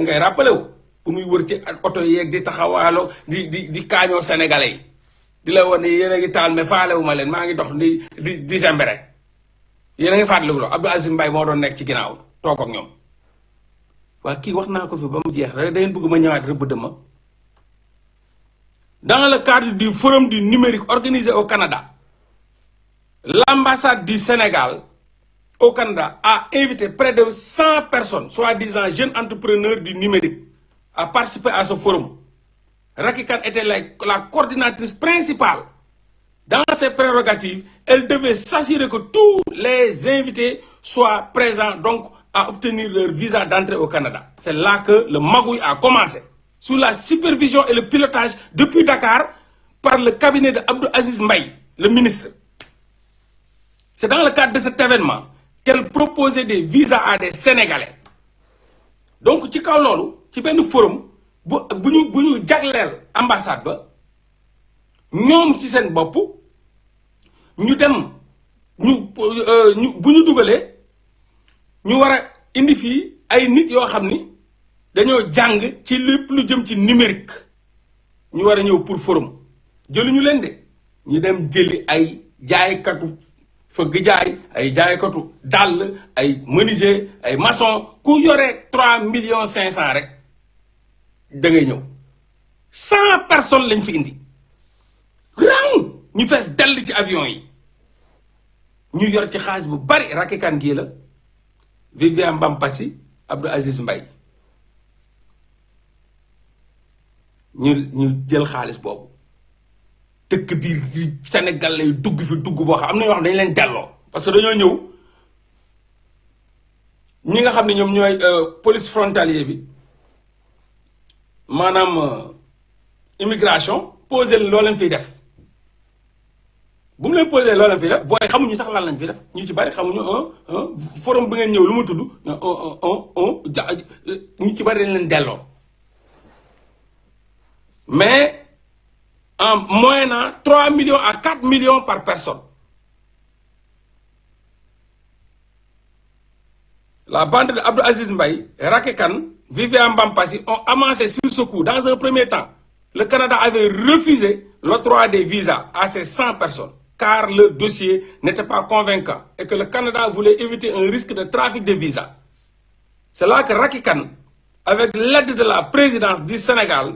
ngay rappelé wu bu muy wër ci oto yeeg di taxawaalo di kaañoo sénégalais yi di la wane yéen a ngi taal mais faalewu ma leen maa ngi dox di sembere yéen a ngi fàttaliku loolu Abdou Aziz Mbaye moo doon nekk ci ginnaaw toog ak ñoom waa kii wax naa ko fi ba mu jeex rek da ngeen bëgg ma ñëwaat rëbb dëma dans le cadre du forum du numérique organisé au Canada l'ambassade du Sénégal au Canada a invité près de 100 personnes soi-disant jeunes entrepreneurs du numérique à participer à ce forum. Racky Kane était la coordinatrice principale. Dans ses prérogatives, elle devait s'assurer que tous les invités soient présents donc à obtenir leur visa d'entrée au Canada. C'est là que le magouille a commencé. Sous la supervision et le pilotage depuis Dakar par le cabinet de Abdou Aziz Mbaye, le ministre. C'est dans le cadre de cet événement qu'elle proposait des visas à des Sénégalais. Donc ci kaw loolu ci benn forum bu ñu jagleel ambassade ba ñoom ci seen bopp ñu dem bu ñu dugalee ñu war a indi fii ay nit yoo xam ni dañoo jàng ci lépp lu jëm ci numérique ñu war a ñëw pour forum jëluñu leen de ñu dem jëli ay jaaykatu fëgg jaay ay jaaykatu dàll ay menuisier ay maçon ku yore 3,5 millions rek da ngay ñëw 100 personnes lañ fi indi rang ñu fees dell ci avion yi ñu yor ci xaalis bu bari Racky Kane gii la Viviane Bampassi Abdou Aziz Mbaye ñu jël xaalis boobu dëkk biir Sénégal lay dugg fi dugg boo xam am na ñoo xam dañu leen delloo parce que dañoo ñëw ñi nga xam ne ñoom ñooy police frontalier bi maanaam immigration posé loo leen fiy def bu mu leen posé loo leen fiy def booy xamuñu sax lan lañ fi def ñu ci bari xamuñu forum bi ngeen ñëw lu mu tudd ñu ci bari dañ leen delloo mais en moyennant 3 millions à 4 millions par personne. La bande de Abdou Aziz Mbaye, Racky Kane, Viviane Bampassi ont amassé sur ce coup. Dans un premier temps, le Canada avait refusé l'octroi des visas à ces 100 personnes, car le dossier n'était pas convaincant et que le Canada voulait éviter un risque de trafic de visas. C'est là que Racky Kane, avec l'aide de la présidence du Sénégal,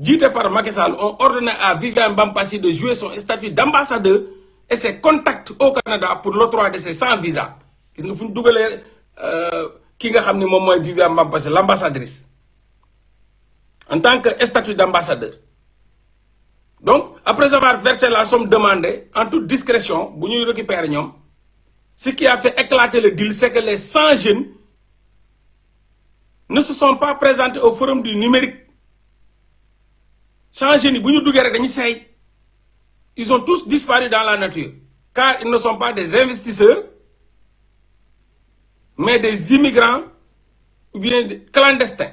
jiite par Macky Sall, ont ordonné à Viviane Bampassi de jouer son statut d'ambassadeur et ses contacts au Canada pour l'octroi de ces 100 visas. Gis nga fu ñu dugalee ki nga xam ne moom mooy Viviane Bampassi l'ambassadrice en tant que statut d'ambassadeur. Donc après avoir versé la somme demandée en toute discrétion bu ñuy récupérer ñoom ce qui a fait éclater le deal c'est que les 100 jeunes ne se sont pas présentés au forum du numérique. 100 jeunes yi bu ñu duggee rek dañuy seey ils ont tous disparu dans la nature car ils ne sont pas des investisseurs mais des immigrants ou bien des clandestins.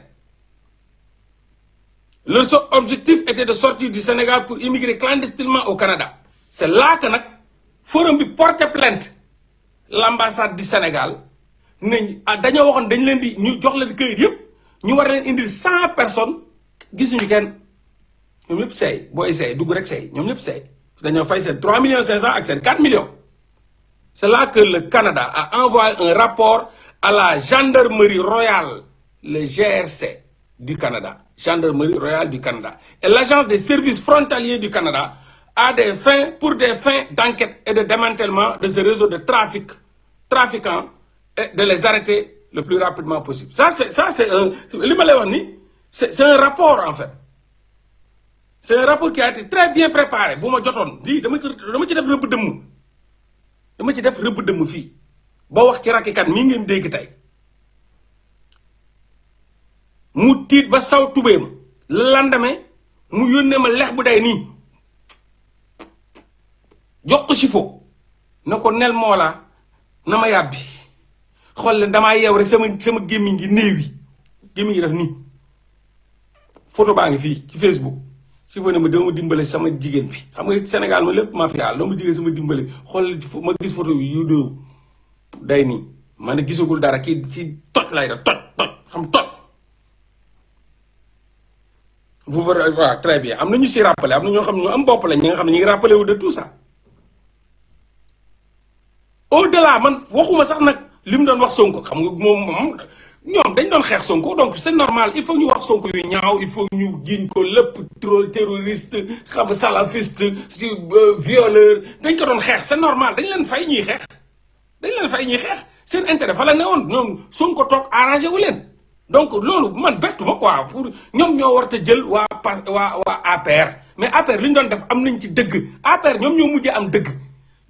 Leur seul objectif était de sortir du Sénégal pour immigrer clandestinement au Canada. C'est là que nag forum bi porté plainte l'ambassade du Sénégal ne dañoo waxoon dañ leen di ñu jox leen këyit yëpp ñu war leen indil 100 personnes gisuñu kenn ñoom ñëpp seey booy seey dugg rek seey ñoom ñëpp seey dañoo fay seen 3,5 millions ak seen 4 millions. C'est là que le Canada a envoyé un rapport à la gendarmerie royale, le GRC du Canada, gendarmerie royale du Canada, et l'agence des services frontaliers du Canada pour des fins d'enquête et de démantèlement de ce réseau de trafiquants et de les arrêter le plus rapidement possible. Ça c'est un li ma lay wax ni c'est un rapport en fait. C'est un rapport qui a été très bien préparé bu ma jotoon lii dama ci def rëbb dëmm. dama ci def rëbb dëmm fii ba wax ci Racky Kane mii ngeen dégg tey mu tiit ba saw tubéem le lendemain mu yónnee ma lex bu day nii jox ko chiffon na ko nel moo la na ma yàbbi xool leen damaa yeew rek sama gémmiñ gi néew yi gémmiñ gi def nii photo baa ngi fii ci Facebook chiffon ne ma dama dimbale sama jigéen bi xam nga Sénégal ma lépp ma fi yàlla dama jigéen sama dimbale xool ma gis photo bi yu dóow day nii ma ne gisagul dara kii ci toj lay def toj xam toj vous verrez waaw très bien am na ñu si rappelé am na ñoo xam ne ñu am bopp lañ ñi nga xam ne ñu ngi rappelé wu de tout ça au delà man waxuma sax nag li mu doon wax Sonko xam nga moom ñoom dañ doon xeex Sonko donc c'est normal il faut ñu wax Sonko yu ñaaw il faut ñu jiñ ko lépp terroriste xam salafiste violeur dañ ko doon xeex c'est normal dañ leen fay ñuy xeex dañ leen fay ñuy xeex seen intérêt fa la newoon ñoom Sonko toog arrangé wu leen donc loolu man bettuma quoi pour ñoom ñoo war a jël waa APR mais APR li ñu doon def am nañ ci dëgg APR ñoom ñoo mujjee am dëgg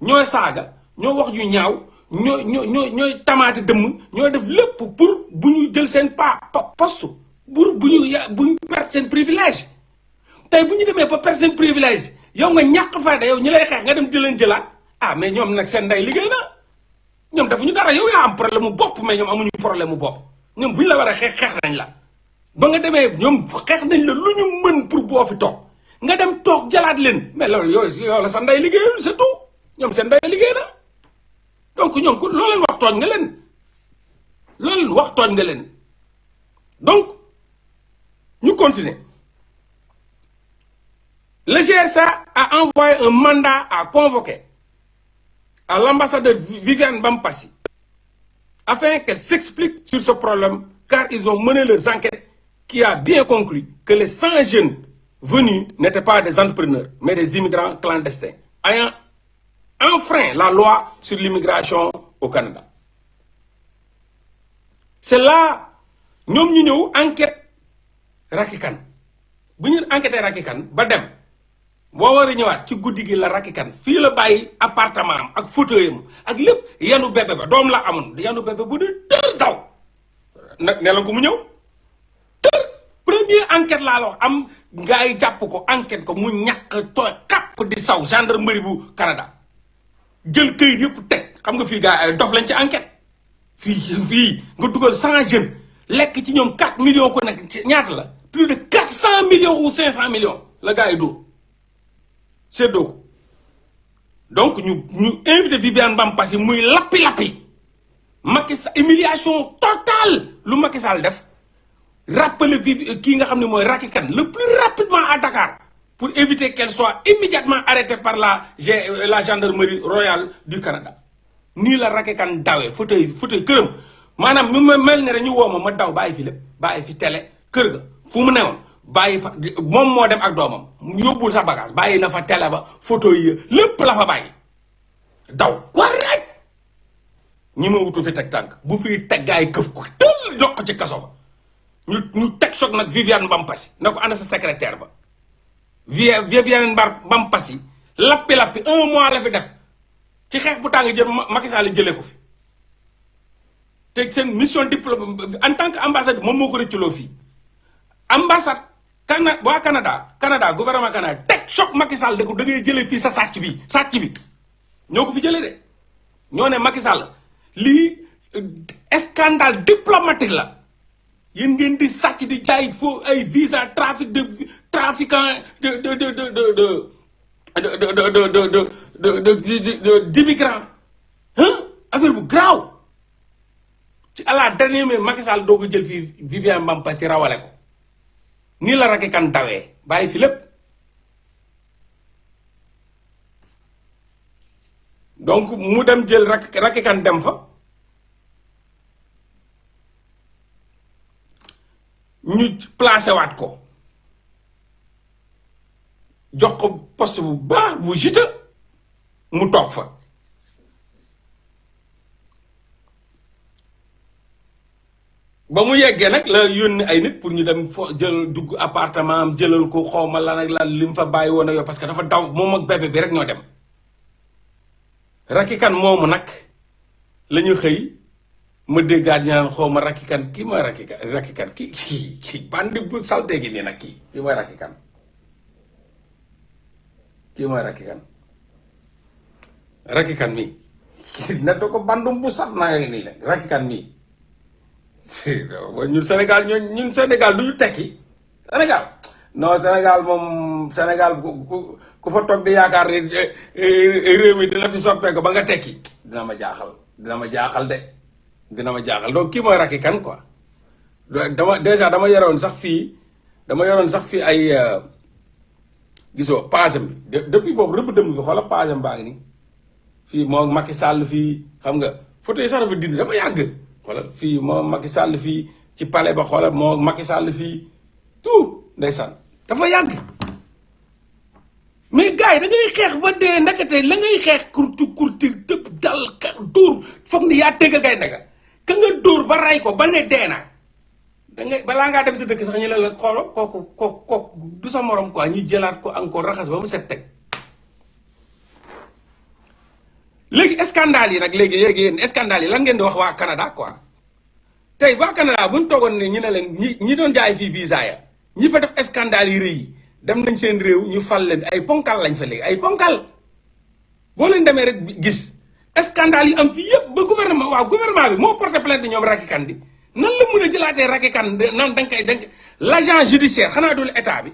ñooy saaga ñoo wax ñu ñaaw ñooy tamaate dëmm ñoo def lépp pour bu ñu jël seen poste pour bu ñu perdre seen privilège tey bu ñu demee ba perdre seen privilège yow nga ñàkk fayda yow ñi lay xeex nga dem jëleen jëlaat ah mais ñoom nag seen ndey liggéey na ñoom defuñu dara yow yaa am problème mu bopp mais ñoom amuñu problème mu bopp ñoom bu ñu la war a xeex nañ la ba nga demee ñoom xeex nañ la lu ñu mën pour boo fi toog nga dem toog jalaat leen mais loolu yow la sa ndey liggéeyul c'est tout ñoom seen ndey liggéey na donc ñoom loo leen wax tooñ nga leen loolu leen wax tooñ nga leen donc ñu continuer le GSA a envoyé un mandat à convoquer à l'ambassadeur Viviane Bampassi afin qu'elle s'explique sur ce problème car ils ont mené leurs enquêtes qui a bien conclu que les 100 jeunes venus n'étaient pas des entrepreneurs mais des immigrants clandestins ayant enfreint la loi sur l'immigration au Canada. C'est là ñoom ñu ñëw enquête Racky Kane bu ñu enquêté Racky Kane ba dem boo war a ñëwaat ci guddi gi la Racky Kane fii la bàyyi appartement am ak fauteuil am ak lépp yanu bébé ba doom la amoon yanu bébé bu dee tër daw nag ne la ko mu ñëw tër première enquête laa la wax am gars yi jàpp ko enquête ko mu ñàkk tooy kàpp di saw gendarmerie bu Canada jël këyit yëpp teg xam nga fii gars ay dof lañ ci enquête fii nga dugal 100 jeunes lekk ci ñoom 4 millions ko nekk ñaata la plus de 400 millions ou 500 millions la gars yi dóor seddoo ko donc ñu invité Viviane Bampassi muy lappi Macky Sall humiliation totale lu Macky Sall def rappeler kii nga xam ne mooy Racky Kane le plus rapidement à Dakar pour éviter qu'elle soit immédiatement arrêtée par la gendarmerie royale du Canada nii la Racky Kane dawee fauteuil këram maanaam ñu ma mel ne rek ñu woo ma daw bàyyi fi lépp bàyyi fi télé kër ga fu mu newoon bàyyi fa moom moo dem ak doomam yóbbul sa bagage bàyyi na fa télé ba fauteuil yi lépp la fa bàyyi daw war rek ñi ma wutu fi teg tànk bu fi teg gaay këf ko tël jox ko ci kaso ba ñu teg choc nag Viviane Bampassi na ko ana sa secrétaire ba Viviane Bampassi lappi 1 mois la fi def ci xeex bu tàng jël Macky Sall jëlee ko fi te seen mission diplôme en tant que ambassade moom moo ko rëcculoo fii ambassade Canada gouvernement Canada teg choc Macky Sall de ko da ngay jëlee fii sa sàcc bi ñoo ko fi jëlee de ñoo ne Macky Sall lii scandale diplomatique la yéen ngeen di sàcc di jaay foo ay visa trafiquant d'immigrants affaire bu graaw ci à la dernière minute Macky Sall doo ko jël fii Viviane Bampassi rawale ko nii la Racky Kane dawee bàyyi fi lépp donc mu dem jël Racky Kane dem fa ñu placé waat ko jox ko poste bu baax bu jite mu toog fa ba mu yeggee nag la yónni ay nit pour ñu dem jël dugg appartement am jëlal ko xawma lan ak lan li mu fa bàyyi woon ak yow parce que dafa daw moom ak bébé bi rek ñoo dem Racky Kane moomu nag la ñu xëy ma déggaat ñu naan xawma Racky Kane kii mooy Racky Kane kii bandi bu salte gi nii nag kii mooy Racky Kane Racky Kane mii ne da ko bandum bu saf naa nii la Racky Kane mii ñun Sénégal du ñu tekki Sénégal non Sénégal moom Sénégal ku fa toog di yaakaar ni réew mi dina fi soppeeku ba nga tekki dina ma jaaxal donc kii mooy Racky Kane quoi dama yoroon sax fii dama yoroon sax fi ay gisoo page bi depuis boobu rëbb dëmm bi xoola page baa ngi nii fii moo Macky Sall fii xam nga photo yi sax dafa dindi dafa yàgg xoolal fii moo Macky Sall fii ci palais ba xoolal moo Macky Sall fii tout ndeysaan dafa yàgg. mais gars yi da ngay xeex ba dee ndakate la ngay xeex kurti tëb dal ka dóor foog ni yaa tëggal kay ndaka ka nga dóor ba ray ko ba ne dee na da ngay balaa ngaa dem sa dëkk sax ñu la xoolo kooku du sa morom quoi ñu jëlaat ko encore raxas ba mu set teg. léegi scandale yi nag léegi yéen scandale yi lan ngeen di wax waa Canada quoi tey waa Canada bu ñu toogoon ne ñu ne leen ñi doon jaay fii visa ya ñi fa def scandale yi rëy yi dem nañ seen réew ñu fal leen ay ponkal lañ fa léegi ay ponkal boo leen demee rek gis scandale yi am fii yëpp ba gouvernement bi moo porté plainte ñoom Racky Kane di nan la mën a jëlaatee Racky Kane naan da nga koy l' agent judiciaire xanaa dul état bi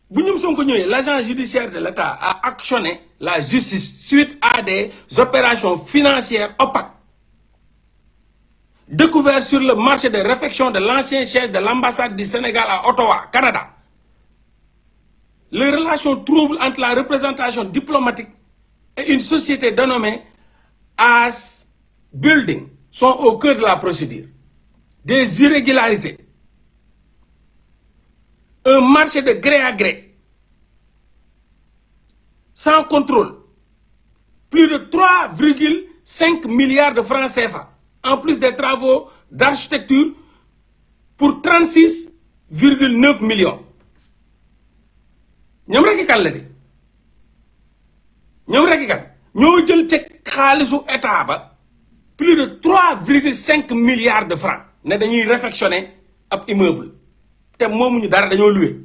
bu ñoom Sonko ñëwee l' agent judiciaire de l' état a actionné la justice suite à des opérations financières opaques découvertes sur le marché de réfection de l'ancien siège de l'ambassade du Sénégal à Ottawa, Canada. Les relations troubles entre la représentation diplomatique et une société dénommée As Building sont au cœur de la procédure. Des irrégularités, un marché de gré à gré, sans contrôle, plus de 3,5 milliards de francs CFA, en plus des travaux d'architecture pour 36,9 millions. ñoom Racky Kane la de ñoom Racky Kane ñoo jël ci xaalisu état ba plus de 3,5 milliards de francs ne dañuy réfectionner ab immeuble te moomuñu dara dañoo loué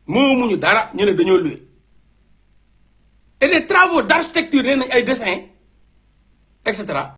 moomuñu dara ñu ne dañoo loué et des travaux d'architecture nee nañ ay dessins et cetera.